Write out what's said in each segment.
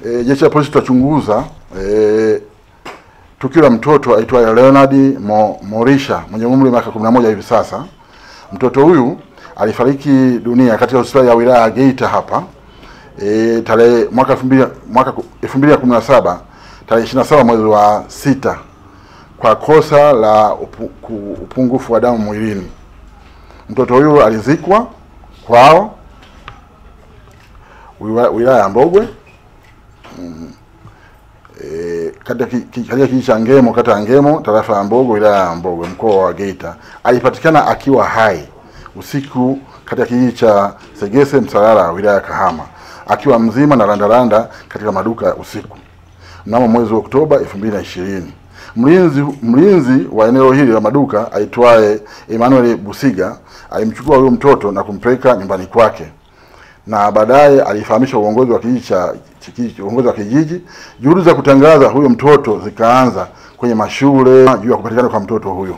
Jeshi la polisi tutachunguza tukio la mtoto aitwaye Leonard Morisha mwenye umri wa miaka 11 hivi sasa. Mtoto huyu alifariki dunia katika hospitali ya wilaya ya Geita hapa tarehe mwaka 2017 tarehe 27 mwezi wa 6 kwa kosa la upungufu wa damu mwilini. Mtoto huyu alizikwa kwao wilaya ya Mbogwe katika kijiji cha Ngemo, kata ya Ngemo, tarafa ya Mbogwe, wilaya ya Mbogwe, mkoa wa Geita. Alipatikana akiwa hai usiku katika kijiji cha Segese Msalala, wilaya ya Kahama, akiwa mzima na randaranda katika maduka usiku mnamo mwezi wa Oktoba 2020. Mlinzi wa eneo hili la maduka aitwaye Emmanuel Busiga alimchukua huyo mtoto na kumpeleka nyumbani kwake, na baadaye alifahamisha uongozi wa kijiji. Juhudi za kutangaza huyo mtoto zikaanza kwenye mashule juu ya kupatikana kwa mtoto huyo.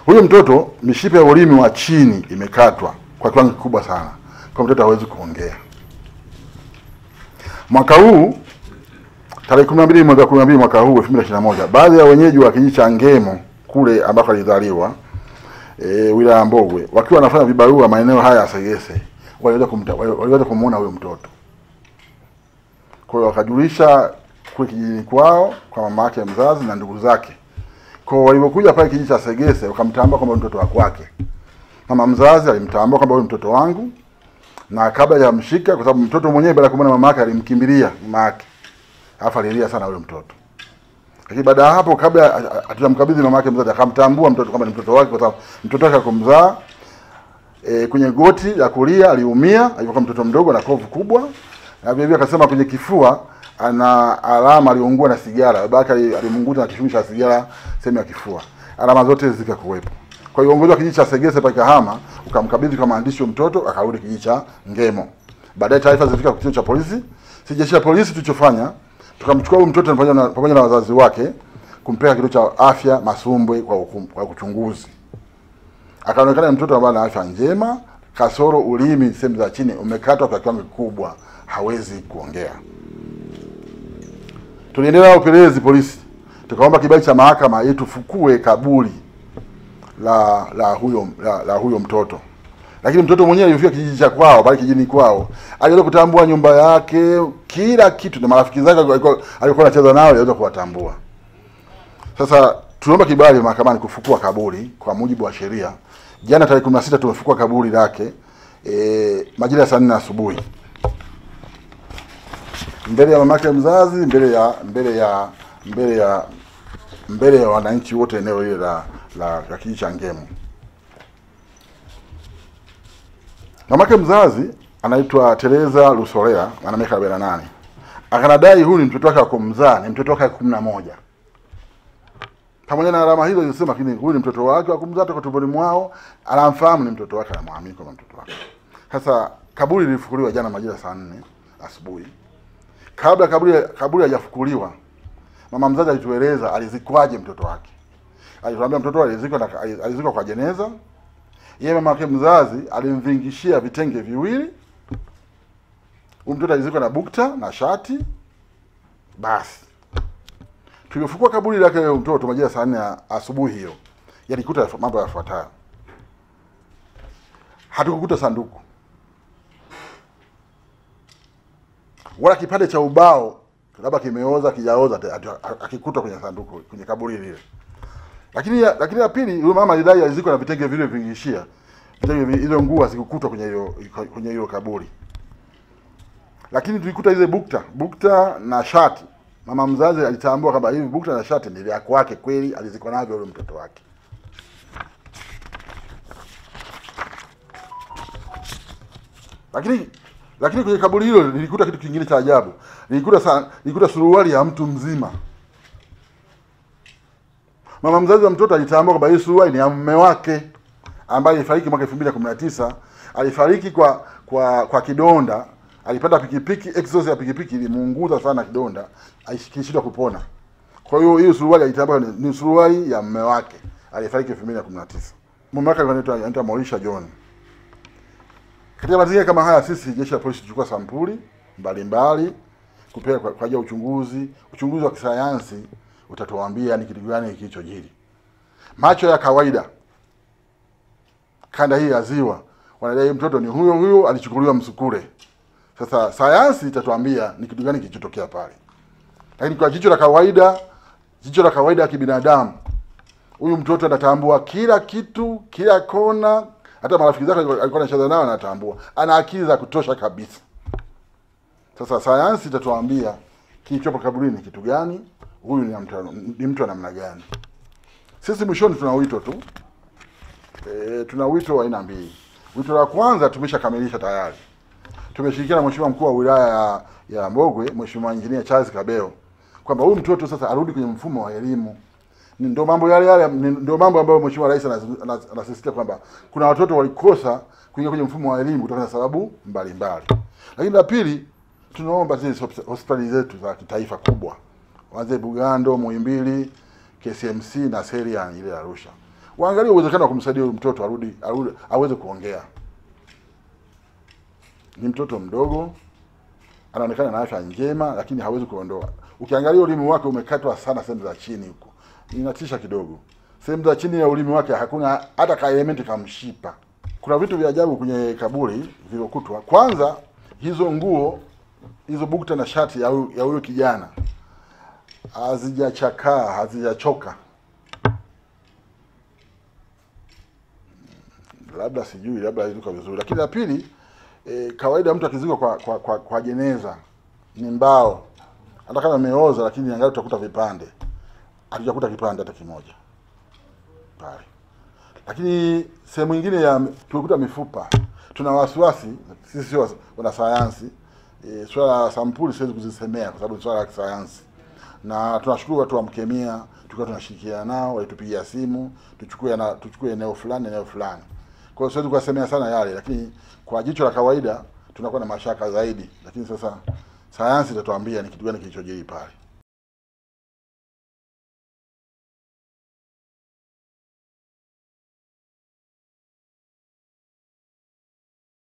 Huyo mtoto mishipa ya ulimi wa chini imekatwa kwa kiwango kikubwa sana, kwa mtoto hawezi kuongea. Mwaka huu tarehe 12 mwezi wa 12 mwaka huu 2021, baadhi ya wenyeji wa kijiji cha Ngemo kule ambako alizaliwa wilaya ya Mbogwe, wakiwa wanafanya vibarua maeneo haya ya Segese, waliweza kumuona huyo mtoto. Kwa hiyo wakajulisha kule kijijini kwao kwa mama yake mzazi na ndugu zake. Kwa hiyo walipokuja pale kijiji cha Segese wakamtambua kwamba mtoto wa kwake. Mama mzazi alimtambua kwamba huyo mtoto wangu, na kabla ya mshika, kwa sababu mtoto mwenyewe baada ya kumwona mama yake alimkimbilia mama yake. Alafu alilia sana huyo mtoto. Lakini baada ya hapo, kabla hatujamkabidhi mama yake mzazi, akamtambua mtoto kama ni mtoto wake, kwa sababu mtoto wake akomzaa kwenye goti la kulia aliumia, alikuwa mtoto mdogo na kovu kubwa. Na vile vile akasema kwenye kifua ana alama aliungua na sigara. Babake alimunguza na kishumisha sigara sehemu ya kifua. Alama zote zikakuwepo. Kwa hiyo uongozi wa kijiji cha Segese pale Kahama ukamkabidhi kwa maandishi wa mtoto, akarudi kijiji cha Ngemo. Baadaye taarifa zilifika kwa kituo cha polisi. Jeshi la polisi tulichofanya, tukamchukua huyo mtoto pamoja na wazazi wake kumpeleka kituo cha afya Masumbwe kwa uchunguzi. Akaonekana mtoto ambaye ana afya njema, kasoro ulimi sehemu za chini umekatwa kwa kiwango kikubwa, hawezi kuongea. Tuliendelea na upelelezi polisi. Tukaomba kibali cha mahakama ili tufukue kaburi la huyo mtoto. Lakini mtoto mwenyewe alifika kijiji cha kwao, bali kijijini kwao, aliweza kutambua nyumba yake, kila kitu, na marafiki zake alikuwa anacheza nao aliweza kuwatambua. Sasa tuliomba kibali mahakamani kufukua kaburi kwa mujibu wa sheria. Jana tarehe 16 tumefukua kaburi lake majira ya saa 4 asubuhi. Mbele ya mamake mzazi, mbele ya wananchi wote eneo hili la kijiji cha Ngemo. Mamake mzazi anaitwa Teresa Lusolea, ana miaka 48. Akanadai huyu ni mtoto wake wa kumzaa, ni mtoto wake wa 11. Pamoja na alama hizo zinasema lakini huyu ni mtoto wake wa kumzaa toka tumboni mwao, anamfahamu ni mtoto wake, anamwamini kama mtoto wake. Sasa kaburi lilifukuliwa jana majira saa 4 asubuhi. Kabla kaburi hajafukuliwa, mama mzazi alitueleza alizikwaje mtoto wake. Alituambia mtoto alizikwa kwa jeneza. Yeye mama yake mzazi alimvingishia vitenge viwili. Mtoto alizikwa na bukta na shati. Basi tulifukua kaburi lake leo mtoto majira saa 4 asubuhi hiyo. Yalikuta mambo yafuatayo. Hatukukuta sanduku wala kipande cha ubao labda kimeoza kijaoza akikuta kwenye sanduku kwenye kaburi lile. Lakini ya pili, yule mama alidai alizikwa na vitenge vile vingishia. Vitenge hizo nguo hazikukutwa kwenye hiyo kaburi. Lakini tulikuta hizo bukta na shati. Mama mzazi alitambua kwamba hivi bukta na shati ni vya kwake kweli, alizikwa navyo yule mtoto wake. Lakini kwenye kaburi hilo nilikuta kitu kingine cha ajabu. Nilikuta suruali ya mtu mzima. Mama mzazi wa mtoto alitambua kwamba hii suruali ni ya mume wake ambaye alifariki mwaka 2019. Alifariki kwa kidonda. Alipanda pikipiki, exhaust ya pikipiki ilimuunguza sana kidonda, aishikishwa kupona. Kwa hiyo hiyo suruali alitambua ni suruali ya mume wake alifariki 2019. Mume wake anaitwa Morisha John. Katika mazingira kama haya, sisi jeshi la polisi tuchukua sampuli mbalimbali kupeleka kwa ajili ya uchunguzi. Uchunguzi wa kisayansi utatuambia ni kitu gani kilichojiri. Macho ya kawaida kanda hii ya ziwa wanadai mtoto ni huyo huyo alichukuliwa Msukule. Sasa sayansi itatuambia ni kitu gani kilichotokea pale. Lakini kwa jicho la kawaida ya kibinadamu, huyu mtoto anatambua kila kitu, kila kona, hata marafiki zake alikuwa anacheza nao anatambua. Ana akili za kutosha kabisa. Sasa sayansi itatuambia kilichopo kaburini kitu gani, huyu ni mtu wa namna gani. Sisi mwishoni tuna wito tu. Tuna wito wa aina mbili. Wito la kwanza tumeshakamilisha tayari. Tumeshirikiana na Mheshimiwa Mkuu wa Wilaya ya Mbogwe, Mheshimiwa Engineer Charles Kabeo, kwamba huyu mtoto sasa arudi kwenye mfumo wa elimu. Ndio mambo yale ndio mambo ambayo Mheshimiwa Rais anasisitiza kwamba kuna watoto walikosa kuingia kwenye mfumo wa elimu kutokana na sababu mbalimbali. Lakini la pili, tunaomba zile hospitali zetu za kitaifa kubwa, waanze Bugando, Muhimbili, KCMC na Serian ile Arusha, waangalie uwezekano wa kumsaidia huyu mtoto arudi aweze kuongea. Ni mtoto mdogo, anaonekana na afya njema, lakini hawezi kuondoa. Ukiangalia ulimi wake umekatwa sana sehemu za chini huko. Inatisha kidogo. Sehemu za chini ya ulimi wake hakuna hata ka element kamshipa. Kuna vitu vya ajabu kwenye kaburi vilokutwa. Kwanza hizo nguo, hizo bukta na shati ya huyo kijana hazijachakaa, hazijachoka. Labda sijui, labda ilikuwa vizuri. Lakini la pili, kawaida mtu akizikwa kwa jeneza ni mbao. Hata kama imeoza lakini angalau utakuta vipande. Hatujakuta kipande hata kimoja pale. Lakini sehemu nyingine tulikuta mifupa. Tuna wasiwasi, sisi sio wana sayansi, swala la sampuli siwezi kuzisemea kwa sababu ni swala la kisayansi. Na tunashukuru watu wa Mkemia, tulikuwa tunashirikiana nao, walitupigia simu, tuchukue eneo fulani. Kwa hiyo siwezi kusemea sana yale, lakini kwa jicho la kawaida tunakuwa na mashaka zaidi. Lakini sasa sayansi itatuambia ni kitu gani kilichojiri pale.